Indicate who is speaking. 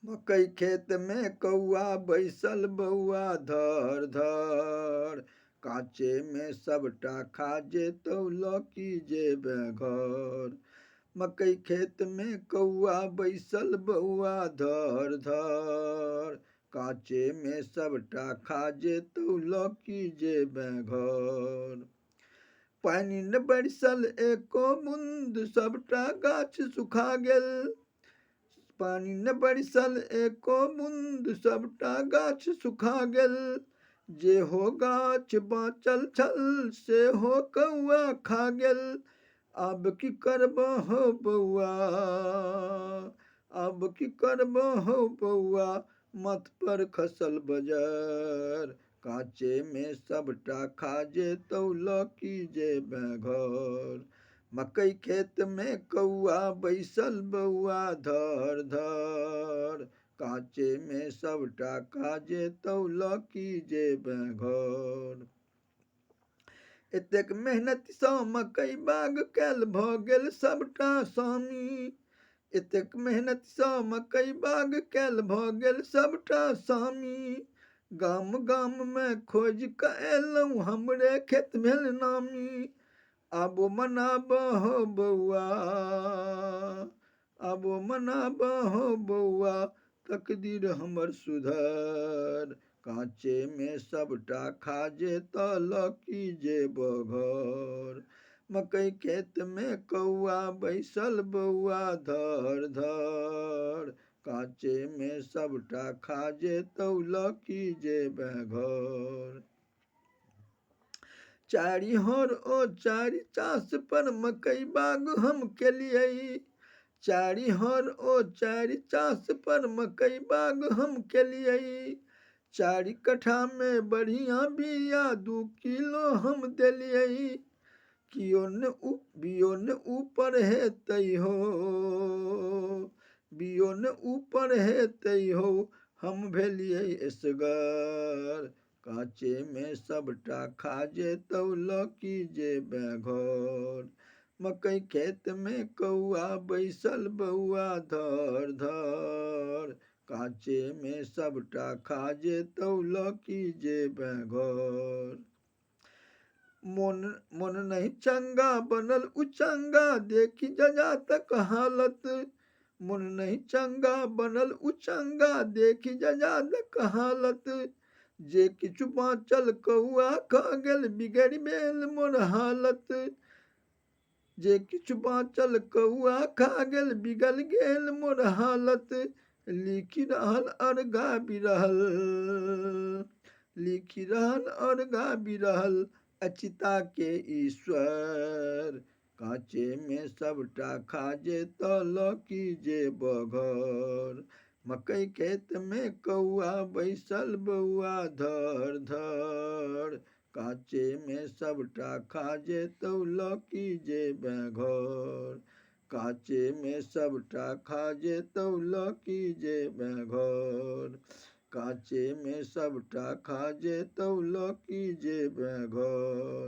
Speaker 1: मकई खेत में कौआ बैसल बौआ धर धर, काचे में सबटा खा जेतौ लौकी जेबे घर। मकई खेत में कौआ बैसल बौआ धर धर, काचे में सबटा खा जेतौ लौकी जेबे घर। पानि न बरसल एको बूंद सबटा गाछ सुखा गेल, पानि न बरसल एको बूंद सबटा गाछ सुखा गेल। जेहो गाछ बाँचल छल सेहो कौआ खा गेल। आब की करबह बौआ, आब की करबह बौआ, मथ पर खसल बजर। काचे में सबटा खा जेतौ लौकी जेबे घर। मकई खेत में कौआ बैसल बौआ धर धर, काचे में सबटा खा जेतौ लौकी जेबे घर। एतेक मेहनत सँ मकई बाग कैल भऽ गेल सबटा सामी, एतेक मेहनत सँ मकई बाग कैल भऽ गेल सबटा सामी। गाम गाम में खोज कऽ एलहुँ हमरे खेत भेल नामी। आबो मनाबह बौआ, आबो मनाबह बौआ, तकदीर हमर सुधर। काचे में सबटा खा जेतौ लौकी जेबह घर। मकई खेत में कौआ बैसल बौआ धर धर, काचे में सबटा खा जेतौ लौकी जेबे घर। चारि हर ओ चारि चास पर मकई बाग हम केलियै, चारि हर ओ चारि चास पर मकई बाग हम केलियै। 4 कट्ठा में बढ़िया बिया 2 किलो हम देलियै। बियो न ऊपर हेतै हो, बियो न ऊपर हेतै हो, हम भेलियै एसगर। काचे में सबटा खा जेतौ लौकी जेबे घर। मकई खेत में कौआ बैसल बौआ धर धर, काचे में सबटा खा जेतौ लौकी जेबे घर। मोन नहीं चंगा बनल उचंगा देखी जजातक हालत, मोन नहीं चंगा बनल उचंगा देखी जजातक हालत। जे किछु बाँचल कौआ खा गेल बिगड़ि गेल मोर हालत, जे किछु बाँचल कौआ खा गेल बिगड़ि गेल मोर हालत। लिखि रहल और गाबि रहल, लिखि रहल और गाबि रहल अचिता के ईश्वर। काचे में सबटा खा जेतौ लौकी जेबह घर। मकई खेत में कौआ बैसल बौआ धर धर, काचे में सबटा खा जेतौ लौकी जेबे घर। काचे में सबटा खा जेतौ लौकी जेबे घर। काचे में सबटा खा जेतौ लौकी जेबे घर।